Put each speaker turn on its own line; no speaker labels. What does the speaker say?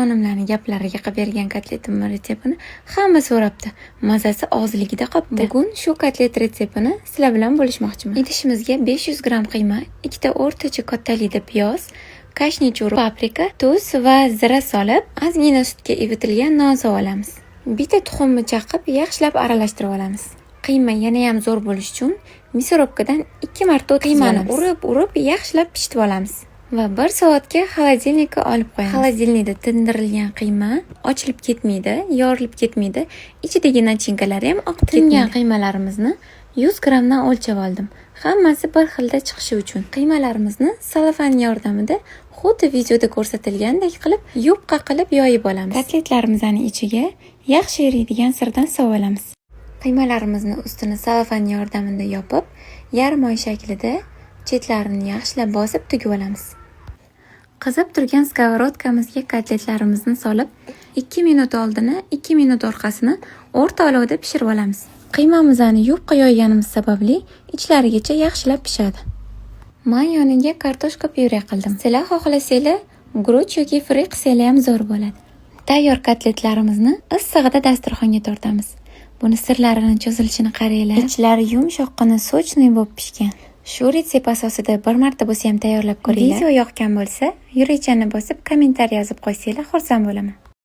onajonimlarning gaplariga qilib bergan kotletimni retseptini hamma so'rabdi. Mazasi og'izligida qolibdi. Bugun shu kotlet retseptini sizlar bilan bo'lishmoqchiman. Idishimizga 500 gram qiyma, 2 ta o'rtacha kattalikda piyoz, kashnichur, paprika, tuz va zira solib, ozgina sutga evitilgan non olamiz. Bitta tuxumni chaqib, yaxshilab aralashtirib olamiz. Qiyma yana ham zo'r bo'lish uchun misorobkadan 2 marta qiymani urib yaxshilab pishitib olamiz. Va 1 soatga xolodilnikka olib qo'yamiz. Xolodilnikda tindirilgan qiyma ochilib ketmaydi, yorilib ketmaydi. Ichidagi nachinkalari ham oqib ketgan. Qiymalarimizni 100 gramdan o'lchab oldim. Hammasi bir xilda chiqishi uchun qiymalarimizni salofan yordamida xuddi videoda ko'rsatilgandek qilib yupqa qilib yoyib olamiz. Kotletlarimizning ichiga yaxshi eriydigan sirdan solib olamiz. Qiymalarimizni ustini salofan yordamida yopib, yarim oy shaklida chetlarini yaxshilab bosib tugib olamiz. Qizib turgan skоворodkamizga kotletlarimizni solib, 2 minut oldini, 2 minut orqasini o'rta olovda pishirib olamiz. Qiymamizni yupqa yoyganimiz sababli ichlarigacha yaxshilab pishadi. Men yoniga kartoshka pyure qildim. Sizlar xohlasanglar, guruch yoki fri qilsanglar ham zo'r bo'ladi. Tayyor kotletlarimizni issig'ida dasturxonga tortamiz. Buni sirlarini cho'zilishini qaranglar. Ichlari yumshoqqina sochniy bo'lib pishgan. Shu retsept asosida bir marta bo'lsa ham tayyorlab ko'ringlar. Video yoqgan bo'lsa, yurechani bosib, kommentariy yozib qo'ysanglar, xursand bo'laman.